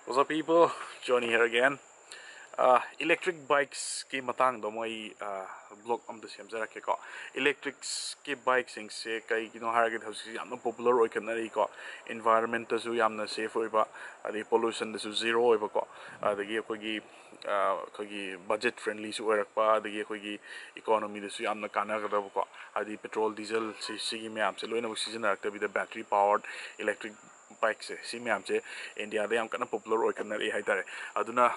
What's up, people? Johnny here again. Electric bikes ki matang do moi blog am the same zara ke ko electric ki bikes sing se kai kino har ge thosi yamna popular oi kan ri ko environment ta su yamna safe oi ba adi pollution da su zero oi ba ko adagi ko gi budget friendly su oi rak pa adagi ko gi economy da su yamna kana ga da ko adi petrol diesel si gi me am se loina season rak ta bi the battery powered electric bikes si me am se India da yam kana popular oi kan ri hai tare aduna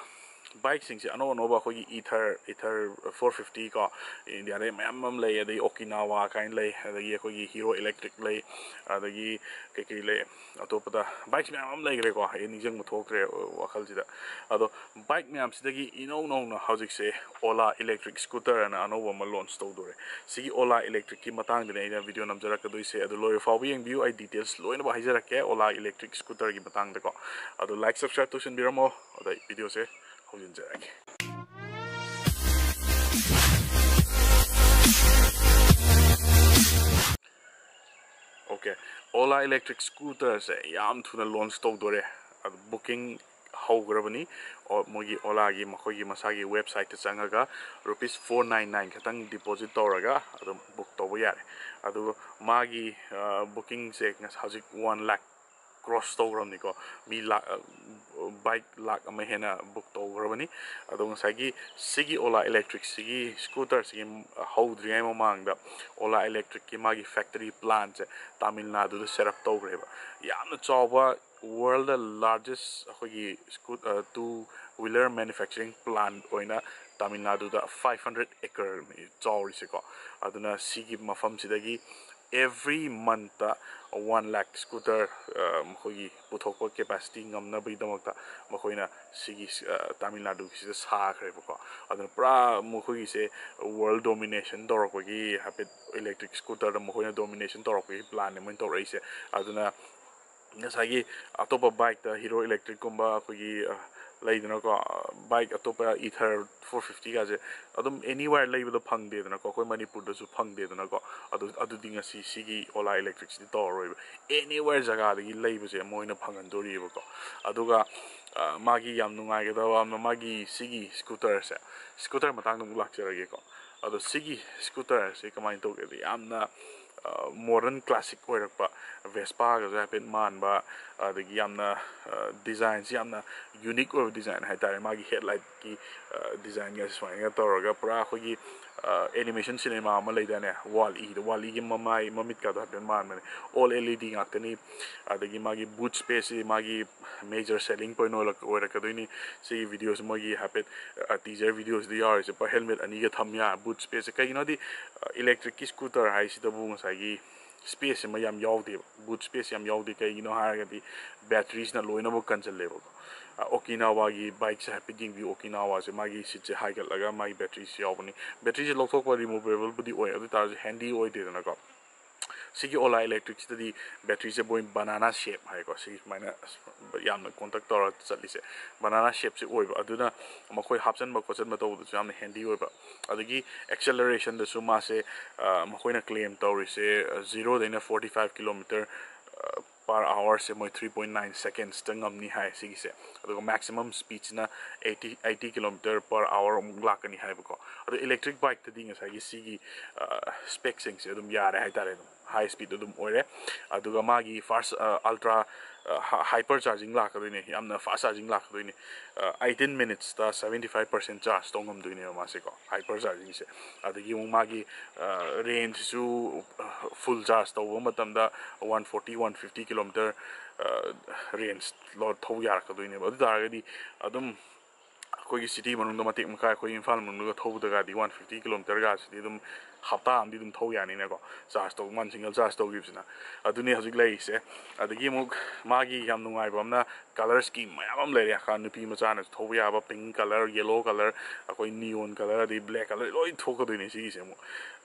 bike sing ano ba ko ether 450 ko India re mam lay the Okinawa kind lay the ko Hero Electric lay the ke lay atopada bikes mam lay re ko ni jeng mo thok re wakal jida ado bike mam sidagi no na hojik se Ola Electric Scooter and ano ba launch to dore sigi Ola Electric ki matang de ina video namjara ka doi se ado loy following view I details loy na ba hijara ke Ola Electric Scooter ki matang de ko ado like subscribe to shin biramo ado video se Okay, Ola Electric Scooter se yam thuna launch to dore booking haugrabani or mogi Ola gi makhoi gi masagi website ta changaga rupees 499 khatang deposit toraga adu book to yare adu magi booking se ngas hajik 1 lakh cross to gram niko mi bike lakh ama hena book to grabani adu ngasagi sigi Ola Electric sigi scooter sigi haudri ai mamang da Ola Electric ki magi factory plant Tamil Nadu set up to greba yamna chawba world the largest two-wheeler manufacturing plant oina Tamil Nadu da 500 acre chawri se ko aduna sigi mafam sidagi every month 1 lakh scooter mkhoi puthokpa capacity ngamna bai damakta mkhoina sigi Tamil Nadu si sa khre ko aduna pra mkhoi se world domination dorok gi habit electric scooter mkhoina domination dorok gi plan ne to raise aduna nasagi atopa bike the Hero Electric kumba kogi laidna ko bike atopa ether 450 ga je adum anywhere laibdo phangde dna ko koi manipur da su phangde dna ko adu dinga sigi Ola Electric si to roi anywhere jaga gi laibu je moina phangan dori ko aduga magi yam nungai ga da magi sigi scooter matang dum lakcherage ko adu sigi scooter se kamai to ge yamna modern classic oirakpa Vespa ga happen man ba the yamna designs yamna unique design hai tare magi headlight ki design ga swanga toroga pra khogi animation cinema ma leidane wall e gi mamai mamit ka happen man all LED ngaktani adagi magi boot space magi major selling point oiraka doini see videos magi happen teaser videos they are pa helmet ani ga thamya boot space kai no di electric scooter hai si tabu ngasagi space ma yam yawde boot space yam yawde kai no ha ga batteries na loina bo cancel level Okinawa gi bikes happy ding bi Okinawa se magi sit se high laga my batteries yawbani batteries lothok pa removable budi oi adu tar handy oi de na ko sigi Ola Electric the battery se boy banana shape hai ko sigi maina yamna contact tor chatli se banana shape se oi ba aduna makoi hapsan ba kochen ma to du yamna handy oi ba adagi acceleration da suma se makoi na claim tor se 0 to 45 km per hour se moi 3.9 seconds tangam ni hai sigi se adugo maximum speed na 80 km per hour lakani hai ko adu electric bike ta dinga sagi sigi spec sing se dum yare hai tare high speed dum oire aduga magi fast ultra hypercharging lakadine yamna fast charging lakadine 18 minutes ta 75% charge tongam duine ma se ko hypercharging se adagi magi range su full charge to matamda 140 150 km range lot thau yar kadoine adu taragadi adum kogi city manung da matik maka koi Imphal manung ga thau daga di 150 km ga si dum hapta am di dum thau yani ne ko charge to man single charge to gibsina aduni hajik lai se adagi muk magi yam nungai bamna color scheme mayam le ya khan nupi macha na thau ya ba pink color yellow color koi neon color di black color loi thok do ni si se mu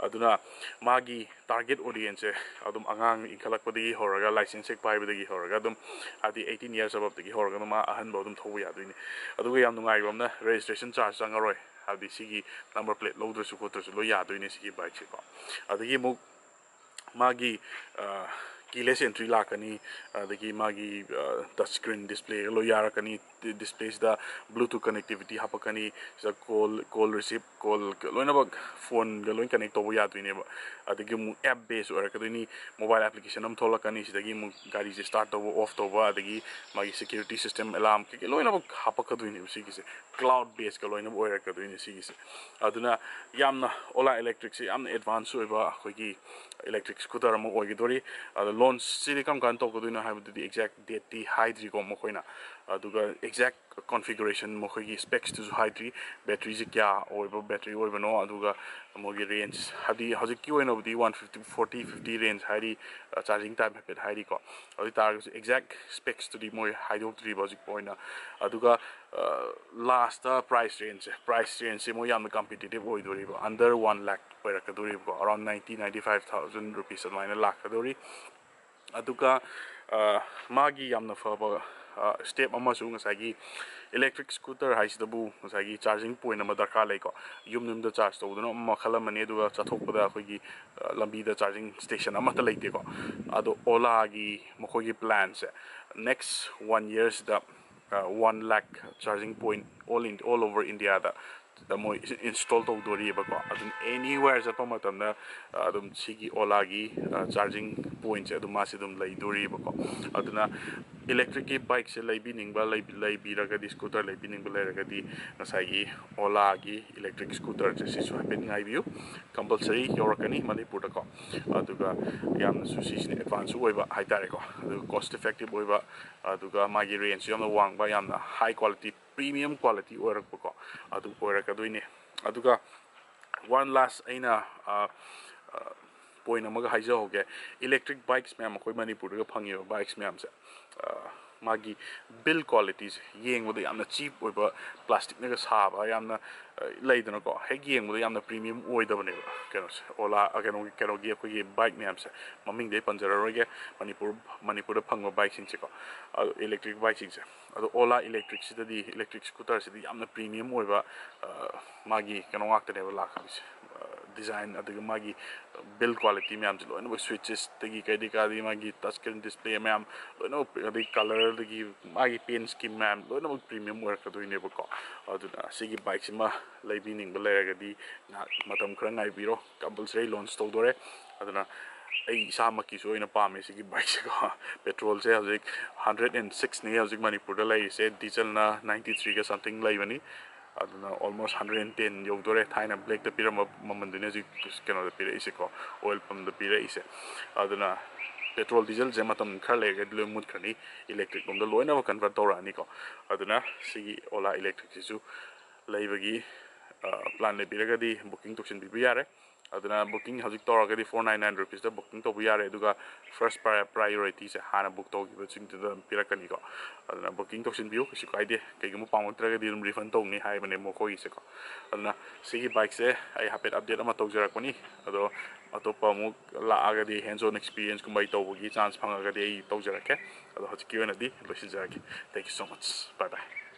aduna magi target audience adum angang ikhalak padi horaga license check pai badi horaga dum adi 18 years above di horaga ma ahan bo dum thau ya do ni aduga yam nungai bamna registration charge sangaroi adi sigi number plate loader su ko to lo ya do ni sigi bike ko adagi mu magi keyless entry lakani adagi magi touch screen display lo yarakani displays da bluetooth connectivity hapakani sa call receive call loina bag phone ga loin connect to ya tuine ba adagi mu app based or kadini mobile application am tholakani sidagi mu gari se start to off to ba adagi magi security system alarm ke loina bag hapakaduine sigi se cloud based ga loina boy kaduine sigi se aduna yamna Ola Electric se yamna advance oiba khogi electric scooter am oigidori launch siri kam kan to koduna have the exact date ti hydri ko mo koina aduga exact configuration mo khogi specs to hydri battery je kya oiba battery oiba no aduga mogi range hadi hojik ki oina di 150 40 50 range hari charging time hapet hari ko adi tar exact specs to the moi hydro 3 hojik poina aduga last price range se mo yam competitive oidori under 1 lakh perakadori around 95,000 rupees admaina lakadori aduga magi yamna faba step amasu ngasagi electric scooter haisidabu ngasagi charging point ama darkar laiko yumnumda charge tawduna makhala mane aduga chathokpada khogi lambi da charging station amata laite ko ado Ola gi mokhogi plans next 1 years da 1 lakh charging point all over India da mo install to dori ba ko adun anywhere sa pamatam na adum sigi Ola gi charging points adum masidum lai dori ba ko aduna electric bike se lai bining ba lai bi raga di scooter lai bining ba lai raga di nasai Ola gi electric scooter je si so happen ngai view compulsory yorakani manipur da ko aduga yam susi ni advance oiba haitare ko adu cost effective oiba aduga magi range yam wang ba yam high quality premium quality oirak ko adu oirak aduine aduga one last aina point amaga haija hoge electric bikes ma'am koi manipur ga phangi bikes ma'am se magi build qualities yeng boda yamna cheap oiba plastic naga saba yamna leidana ko he yeng boda yamna premium oidabane keno Ola keno gi ko bike ma'am se maming de panjara roge manipur da phangwa bike sing se ko electric bike sing se ado Ola electric sidadi electric scooter sidadi yamna premium oiba magi keno ngakte ne la khabise design aduga magi build quality ma'am jelo no switches tagi kai di magi touch screen display ma'am no the color the magi paint scheme ma'am no premium work to ne ko aduna sigi bike sima laibining ba leragadi na matam khra ngai biro compulsory launch to dore aduna ai samaki so ina pame sigi bike se ko petrol se hojik 106 ne hojik manipur da lai se diesel na 93 ka something lai bani aduna almost 110 yogdore thaina black the piram mamandine ji keno the pira ise ko oil pump the pira ise aduna petrol diesel je matam khale ga dilo mut khani electric pump the loina convert tora ni ko aduna sigi Ola electric sisu laibagi plan le pira ga di booking token bi yare aduna booking hajik tora ga di 499 rupees da booking to bi yare aduga first priority se hana book to gi ching the pira kani ko aduna booking token bi ko kaide kai mu pamon tra ga di refund to ni hai bane mo ko ise ko aduna sigi bike se ai hapet update ama to jara ko ni ado atopa mu la aga di hands on experience kumbai to gi chance phanga ga di to jara ke ado hajik ki na di losin jara ki thank you so much bye bye